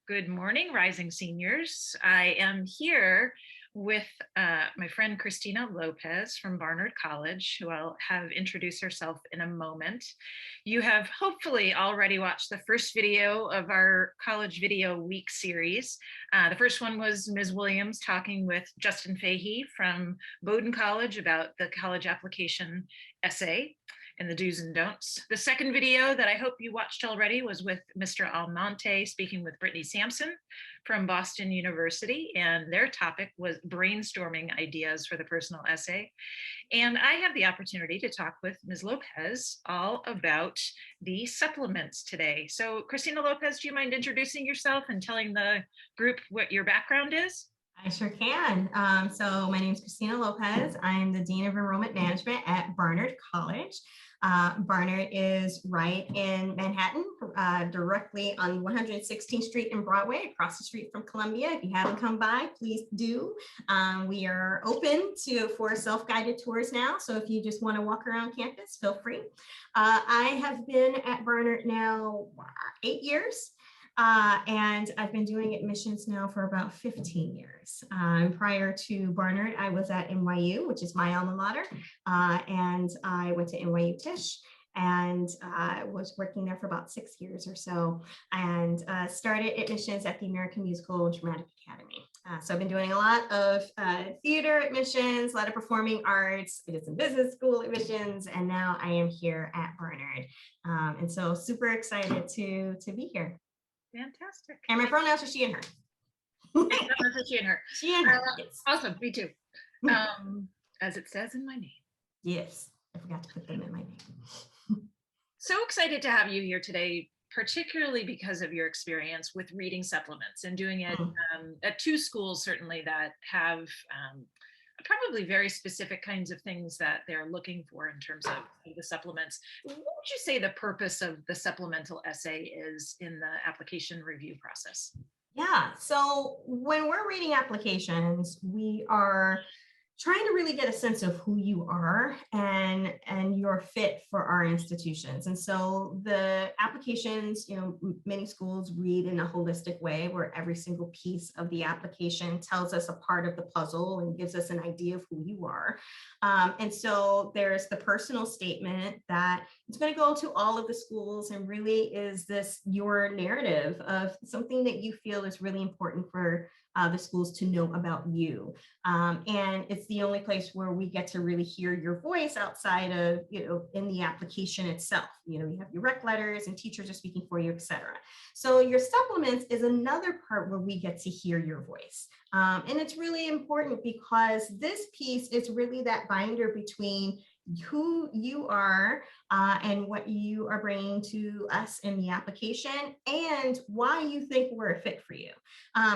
Good morning, rising seniors. I am here with my friend Christina Lopez from Barnard College, who I'll have introduce herself in a moment. You have hopefully already watched the first video of our College Video Week series. The first one was Ms. Williams talking with Justin Fahey from Bowdoin College about the college application essay and the do's and don'ts. The second video that I hope you watched already was with Mr. Almonte speaking with Brittany Sampson from Boston University, and their topic was brainstorming ideas for the personal essay. And I have the opportunity to talk with Ms. Lopez all about the supplements today. So Christina Lopez, do you mind introducing yourself and telling the group what your background is? I sure can. So my name is Christina Lopez. I'm the Dean of Enrollment Management at Barnard College. Barnard is right in Manhattan, directly on 116th Street and Broadway, across the street from Columbia. If you haven't come by, please do. We are open for self-guided tours now. So if you just want to walk around campus, feel free. I have been at Barnard now 8 years. And I've been doing admissions now for about 15 years. Prior to Barnard, I was at NYU, which is my alma mater, and I went to NYU Tisch and was working there for about 6 years or so, and started admissions at the American Musical Dramatic Academy. So I've been doing a lot of theater admissions, a lot of performing arts. I did some business school admissions, and now I am here at Barnard. And so super excited to be here. Fantastic. And my pronouns are she and her. She and her. She and her. Yes. Awesome. Me too. As it says in my name. Yes. I forgot to put them in my name. So excited to have you here today, particularly because of your experience with reading supplements and doing it at two schools, certainly, that have probably very specific kinds of things that they're looking for in terms of the supplements. What would you say the purpose of the supplemental essay is in the application review process? Yeah, so when we're reading applications, we are trying to really get a sense of who you are and your fit for our institutions. And so the applications, many schools read in a holistic way where every single piece of the application tells us a part of the puzzle and gives us an idea of who you are. And so there's the personal statement that it's going to go to all of the schools and really is this your narrative of something that you feel is really important for the schools to know about you. And it's the only place where we get to really hear your voice outside of, in the application itself. You have your rec letters and teachers are speaking for you, et cetera. So your supplements is another part where we get to hear your voice. And it's really important because this piece is really that binder between who you are and what you are bringing to us in the application and why you think we're a fit for you.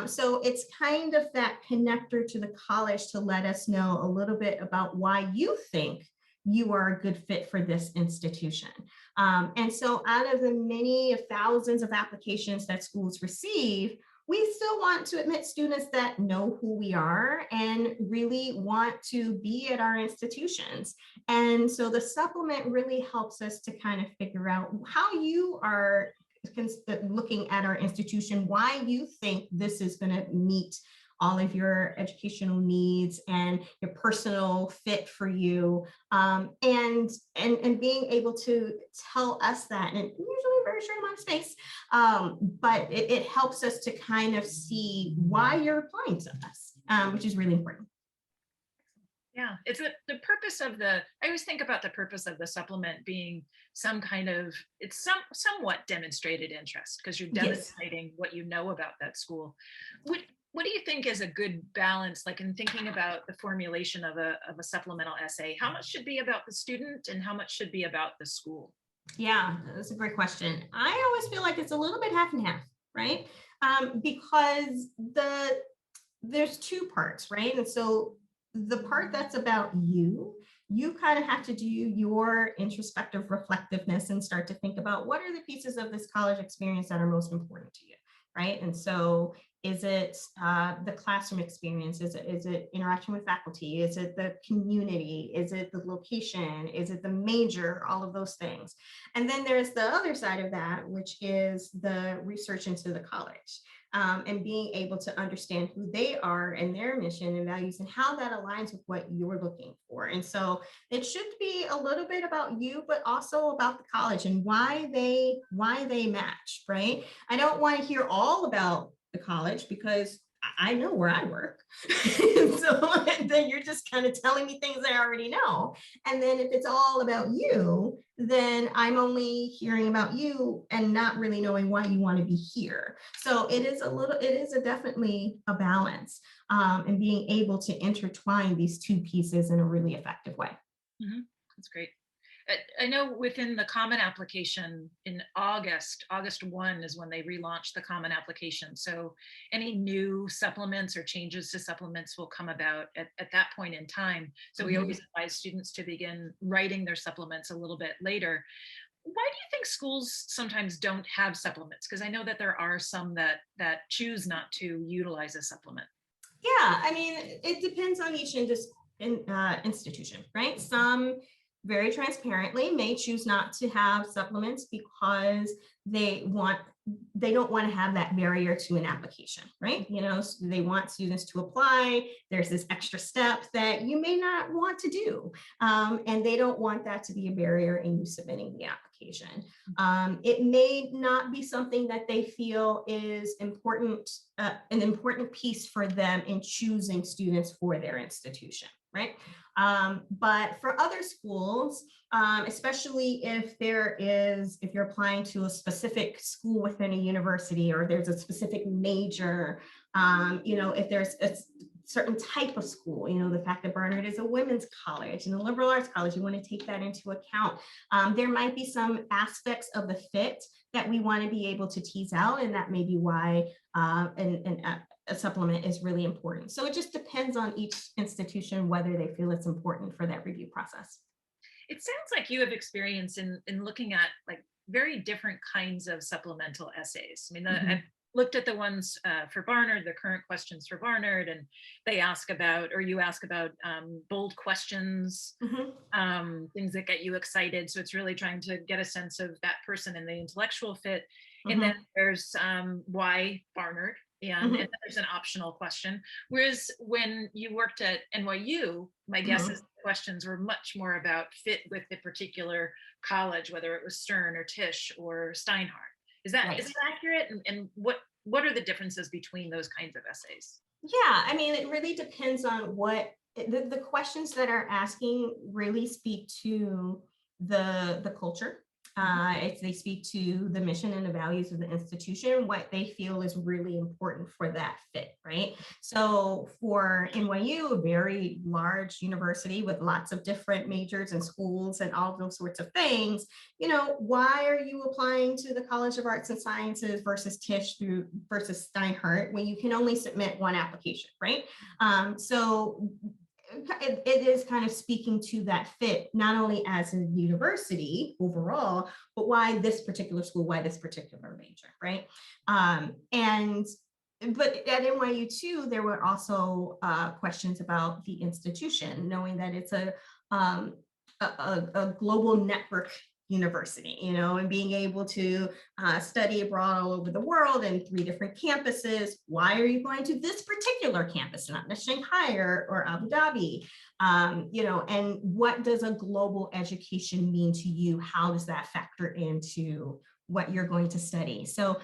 So it's kind of that connector to the college to let us know a little bit about why you think you are a good fit for this institution. And so out of the many thousands of applications that schools receive, we still want to admit students that know who we are and really want to be at our institutions. And so the supplement really helps us to kind of figure out how you are looking at our institution, why you think this is going to meet all of your educational needs and your personal fit for you, and being able to tell us that, and usually a very short amount of space, but it helps us to kind of see why you're applying to us, which is really important. Yeah, it's the purpose of I always think about the purpose of the supplement being some kind of, it's somewhat demonstrated interest because you're demonstrating what you know about that school. What do you think is a good balance, like in thinking about the formulation of a supplemental essay? How much should be about the student and how much should be about the school? Yeah, that's a great question. I always feel like it's a little bit half and half, right? Because there's two parts, right? And so the part that's about you kind of have to do your introspective reflectiveness and start to think about what are the pieces of this college experience that are most important to you, right? And so is it the classroom experience? Is it interaction with faculty? Is it the community? Is it the location? Is it the major? All of those things. And then there's the other side of that, which is the research into the college. and being able to understand who they are and their mission and values and how that aligns with what you're looking for. And so it should be a little bit about you, but also about the college and why they match, right? I don't want to hear all about the college because I know where I work. So then you're just kind of telling me things I already know. And then if it's all about you, then I'm only hearing about you and not really knowing why you want to be here. So it is definitely a balance, and being able to intertwine these two pieces in a really effective way. That's great. I know within the Common Application in August 1 is when they relaunched the Common Application. So any new supplements or changes to supplements will come about at that point in time. So we always advise students to begin writing their supplements a little bit later. Why do you think schools sometimes don't have supplements? Because I know that there are some that choose not to utilize a supplement. Yeah, I mean, it depends on each institution, right? Some very transparently may choose not to have supplements because they don't want to have that barrier to an application, right? So they want students to apply. There's this extra step that you may not want to do, and they don't want that to be a barrier in you submitting the application. It may not be something that they feel is important, an important piece for them in choosing students for their institution, right? But for other schools, especially if you're applying to a specific school within a university, or there's a specific major, if there's a certain type of school, the fact that Barnard is a women's college and a liberal arts college, you want to take that into account. There might be some aspects of the fit that we want to be able to tease out, and that may be why a supplement is really important. So it just depends on each institution whether they feel it's important for that review process. It sounds like you have experience in looking at like very different kinds of supplemental essays. I mean, I've looked at the ones for Barnard, the current questions for Barnard, and they ask about, or you ask about bold questions, things that get you excited. So it's really trying to get a sense of that person and the intellectual fit. And then there's why Barnard, and then there's an optional question. Whereas when you worked at NYU, my guess is the questions were much more about fit with the particular college, whether it was Stern or Tisch or Steinhardt. Is that accurate? And what are the differences between those kinds of essays? Yeah, I mean, it really depends on what the questions that are asking really speak to the culture. If they speak to the mission and the values of the institution, what they feel is really important for that fit, right? So for NYU, a very large university with lots of different majors and schools and all those sorts of things, why are you applying to the College of Arts and Sciences versus Tisch versus Steinhardt when you can only submit one application, right? So it is kind of speaking to that fit, not only as a university overall, but why this particular school, why this particular major, right? But at NYU too, there were also questions about the institution, knowing that it's a global network university, and being able to study abroad all over the world in 3 different campuses. Why are you going to this particular campus, not to Shanghai or Abu Dhabi? And what does a global education mean to you? How does that factor into what you're going to study? So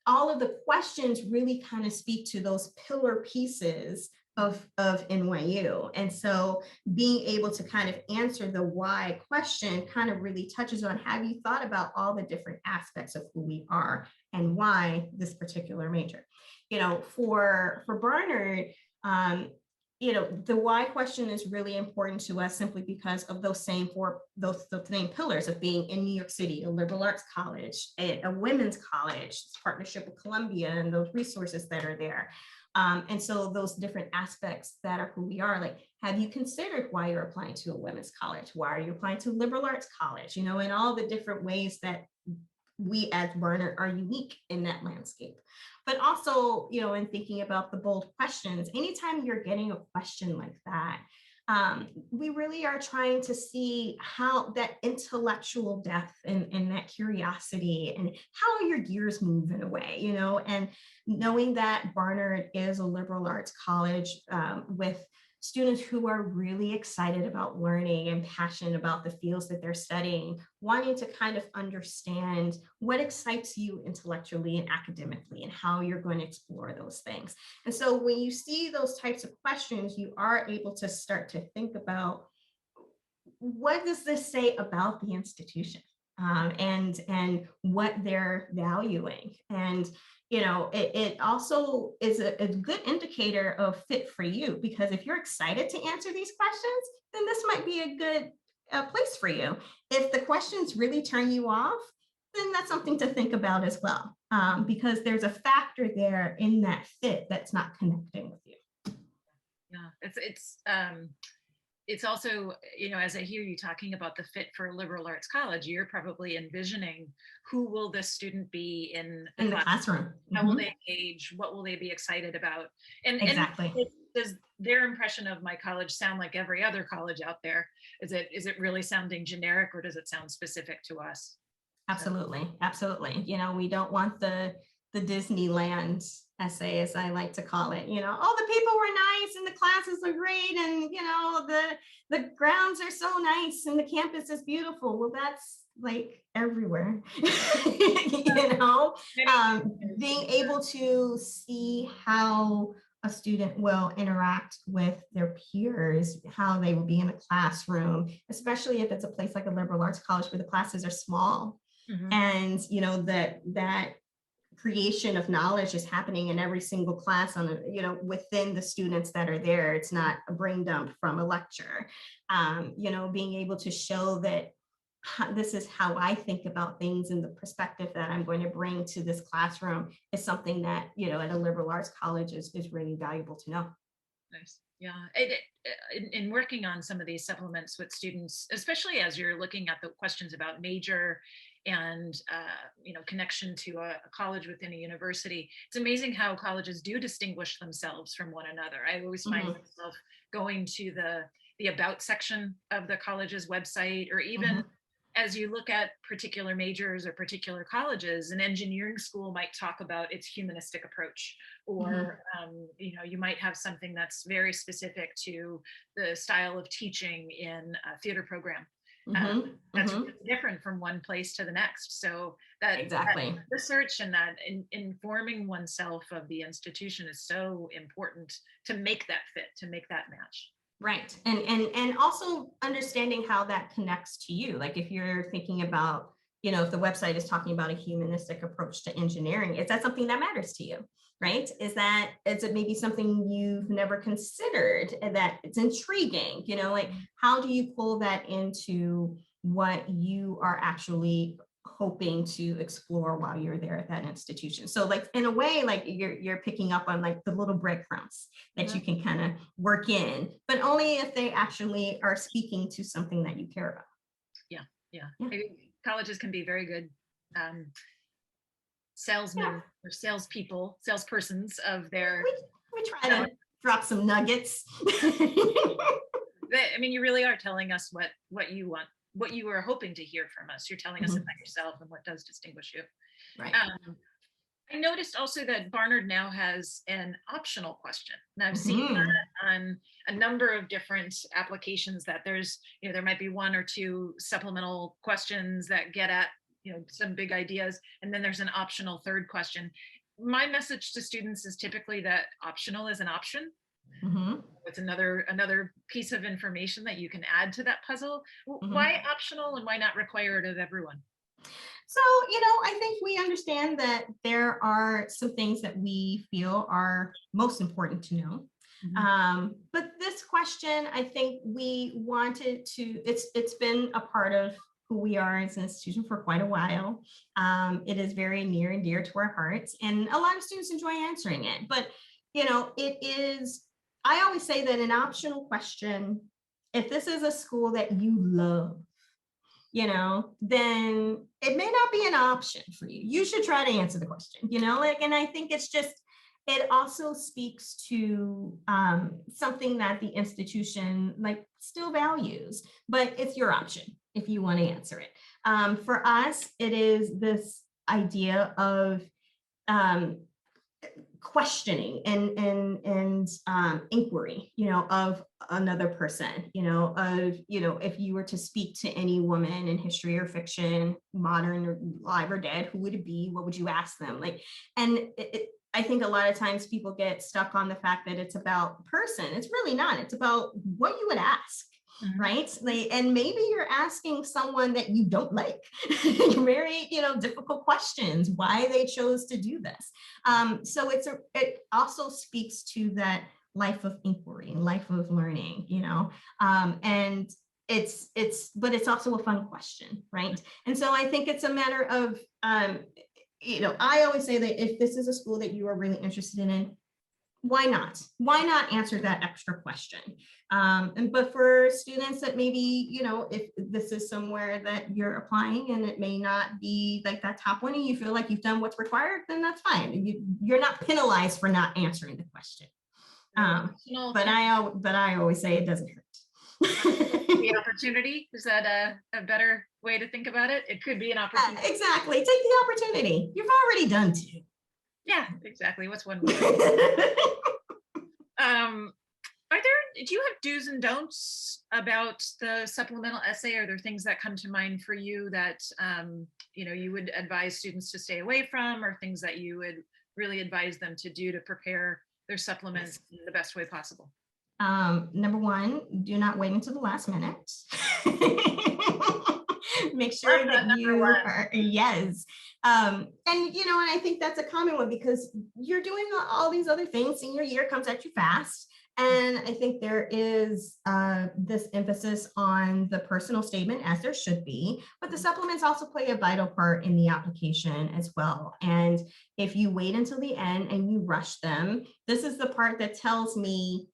all of the questions really kind of speak to those pillar pieces of NYU. And so being able to kind of answer the why question kind of really touches on, have you thought about all the different aspects of who we are and why this particular major? For Barnard, the why question is really important to us simply because of those same pillars of being in New York City, a liberal arts college, a women's college, partnership with Columbia, and those resources that are there. And so those different aspects that are who we are, like, have you considered why you're applying to a women's college? Why are you applying to liberal arts college? And all the different ways that we as Barnard are unique in that landscape. But also, in thinking about the bold questions, anytime you're getting a question like that, We really are trying to see how that intellectual depth and that curiosity and how your gears move in a way, and knowing that Barnard is a liberal arts college with students who are really excited about learning and passionate about the fields that they're studying, wanting to kind of understand what excites you intellectually and academically and how you're going to explore those things. And so when you see those types of questions, you are able to start to think about, what does this say about the institution, and what they're valuing? And it also is a good indicator of fit for you, because if you're excited to answer these questions, then this might be a good place for you. If the questions really turn you off, then that's something to think about as well, because there's a factor there in that fit that's not connecting with you. Yeah, it's also, as I hear you talking about the fit for a liberal arts college, you're probably envisioning, who will this student be in the classroom? How will they engage? What will they be excited about? Exactly. And does their impression of my college sound like every other college out there? Is it really sounding generic, or does it sound specific to us? Absolutely. Absolutely. We don't want the Disneyland essay, as I like to call it. Oh, the people were nice and the classes are great, and the grounds are so nice and the campus is beautiful. Well, that's like everywhere. Being able to see how a student will interact with their peers, how they will be in a classroom, especially if it's a place like a liberal arts college where the classes are small. Mm-hmm. And that creation of knowledge is happening in every single class within the students that are there. It's not a brain dump from a lecture. Being able to show that this is how I think about things, and the perspective that I'm going to bring to this classroom is something that at a liberal arts college is really valuable to know. Nice. Yeah. In working on some of these supplements with students, especially as you're looking at the questions about major and connection to a college within a university, it's amazing how colleges do distinguish themselves from one another. I always find myself going to the about section of the college's website, or even as you look at particular majors or particular colleges, an engineering school might talk about its humanistic approach, or you might have something that's very specific to the style of teaching in a theater program. That's really different from one place to the next. So that research and that informing oneself of the institution is so important to make that fit, to make that match. Right. And also understanding how that connects to you. Like if you're thinking about, if the website is talking about a humanistic approach to engineering, is that something that matters to you? Right? Is it maybe something you've never considered and that it's intriguing? Like how do you pull that into what you are actually hoping to explore while you're there at that institution? So like in a way, like you're picking up on like the little breadcrumbs that you can kind of work in, but only if they actually are speaking to something that you care about. Yeah. Colleges can be very good salesmen or salespersons of their. We try to drop some nuggets. You really are telling us what you want, what you are hoping to hear from us. You're telling us about yourself and what does distinguish you. Right. I noticed also that Barnard now has an optional question. And I've seen that on a number of different applications, that there's, there might be one or two supplemental questions that get at, some big ideas. And then there's an optional third question. My message to students is typically that optional is an option. It's another piece of information that you can add to that puzzle. Why optional, and why not require it of everyone? So, I think we understand that there are some things that we feel are most important to know. But this question, I think we wanted to, it's been a part of who we are as an institution for quite a while. It is very near and dear to our hearts, and a lot of students enjoy answering it. But, it is, I always say that an optional question, if this is a school that you love, then it may not be an option for you. You should try to answer the question, and I think it's just It also speaks to something that the institution like still values, but it's your option if you want to answer it. For us, it is this idea of um, questioning and inquiry, of another person, if you were to speak to any woman in history or fiction, modern or live or dead, who would it be? What would you ask them? I think a lot of times people get stuck on the fact that it's about person. It's really not. It's about what you would ask. Mm-hmm. Right. And maybe you're asking someone that you don't like very, difficult questions, why they chose to do this. So it also speaks to that life of inquiry, life of learning, and but it's also a fun question. Right. And so I think it's a matter of, I always say that if this is a school that you are really interested in, why not? Why not answer that extra question? But for students that maybe, if this is somewhere that you're applying and it may not be like that top one and you feel like you've done what's required, then that's fine. You're not penalized for not answering the question. But I always say it doesn't hurt. The opportunity, is that a better way to think about it? It could be an opportunity. Exactly. Take the opportunity. You've already done two. Yeah, exactly. What's one way? Do you have do's and don'ts about the supplemental essay? Are there things that come to mind for you that you would advise students to stay away from, or things that you would really advise them to do to prepare their supplements in the best way possible? Number one, do not wait until the last minute. Make sure that you are, yes. And I think that's a common one because you're doing all these other things. Senior year comes at you fast. And I think there is this emphasis on the personal statement, as there should be, but the supplements also play a vital part in the application as well. And if you wait until the end and you rush them, this is the part that tells me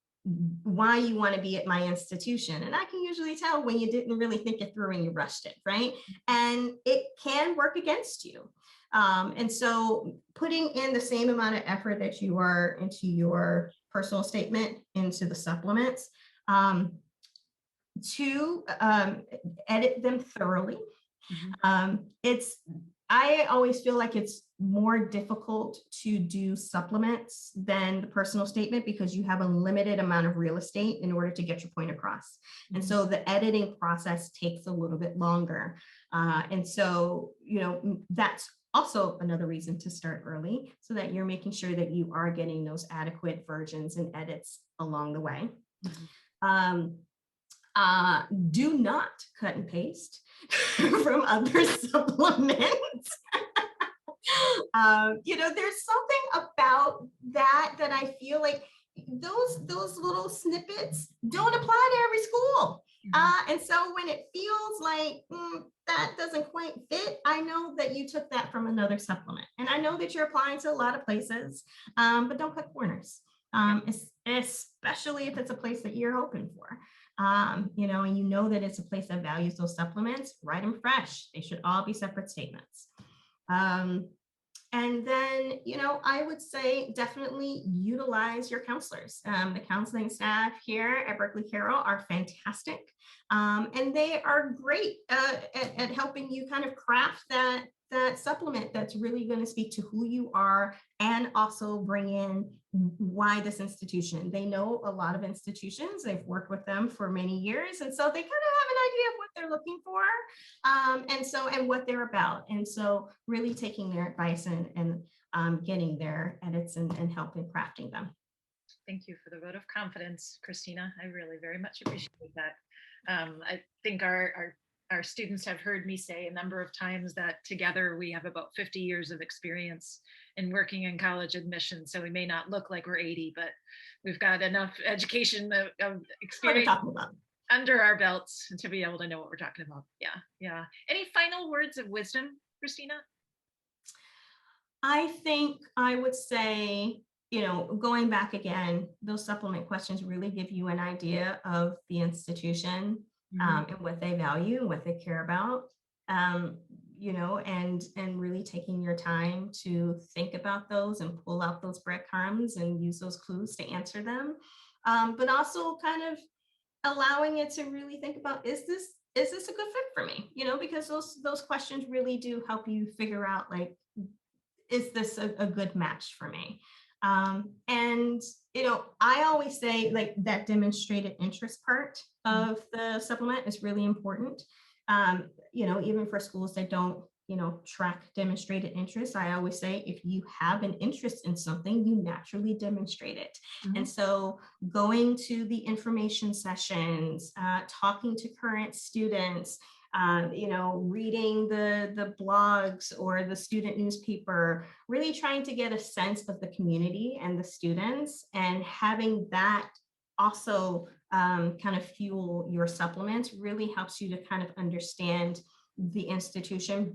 why you want to be at my institution. And I can usually tell when you didn't really think it through and you rushed it, right? And it can work against you. And so putting in the same amount of effort that you are into your personal statement, into the supplements, to edit them thoroughly. I always feel like it's more difficult to do supplements than the personal statement because you have a limited amount of real estate in order to get your point across. And so the editing process takes a little bit longer. And so, that's also another reason to start early so that you're making sure that you are getting those adequate versions and edits along the way. Do not cut and paste from other supplements. There's something about that I feel like those little snippets don't apply to every school. And so when it feels like that doesn't quite fit, I know that you took that from another supplement. And I know that you're applying to a lot of places, but don't cut corners, especially if it's a place that you're hoping for. And that it's a place that values those supplements, write them fresh. They should all be separate statements. And then, I would say definitely utilize your counselors. The counseling staff here at Berkeley Carroll are fantastic. And they are great at helping you kind of craft that supplement that's really going to speak to who you are and also bring in why this institution. They know a lot of institutions. They've worked with them for many years. And so they kind of have an idea of what they're looking for and what they're about. And so really taking their advice and getting their edits and helping crafting them. Thank you for the vote of confidence, Christina. I really very much appreciate that. I think our students have heard me say a number of times that together we have about 50 years of experience in working in college admissions. So we may not look like we're 80, but we've got enough education of experience under our belts to be able to know what we're talking about. Yeah. Any final words of wisdom, Christina? I think I would say, going back again, those supplement questions really give you an idea of the institution and what they value and what they care about. and really taking your time to think about those and pull out those breadcrumbs and use those clues to answer them. But also kind of allowing it to really think about, is this a good fit for me? Because those questions really do help you figure out, like, is this a good match for me? And I always say, like, that demonstrated interest part of the supplement is really important. Even for schools that don't track demonstrated interest, I always say, if you have an interest in something, you naturally demonstrate it. And so going to the information sessions, talking to current students, reading the blogs or the student newspaper, really trying to get a sense of the community and the students, and having that also kind of fuel your supplements really helps you to kind of understand the institution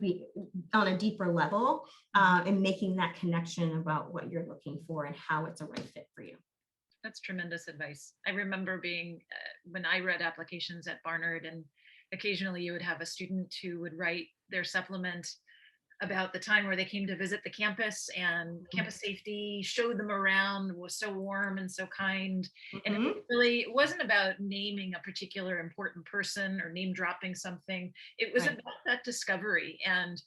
on a deeper level, and making that connection about what you're looking for and how it's a right fit for you. That's tremendous advice. I remember when I read applications at Barnard, and occasionally you would have a student who would write their supplement about the time where they came to visit the campus, and campus safety showed them around, was so warm and so kind. And it wasn't about naming a particular important person or name dropping something. It was about that discovery. And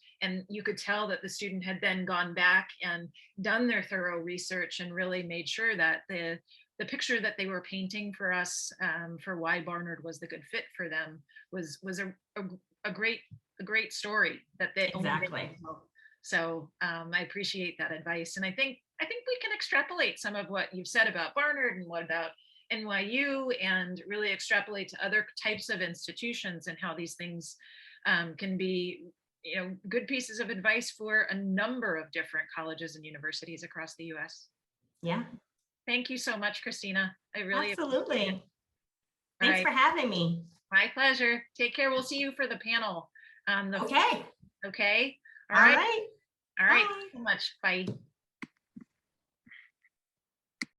you could tell that the student had then gone back and done their thorough research and really made sure that the picture that they were painting for us, for why Barnard was the good fit for them, was a great story that they exactly. So I appreciate that advice, and I think we can extrapolate some of what you've said about Barnard and what about NYU, and really extrapolate to other types of institutions, and how these things can be good pieces of advice for a number of different colleges and universities across the U.S. Yeah. Thank you so much, Christina. I really absolutely appreciate it. Thanks for having me. My pleasure. Take care. We'll see you for the panel. Okay. Okay. All right. All right. Thank you so much. Bye.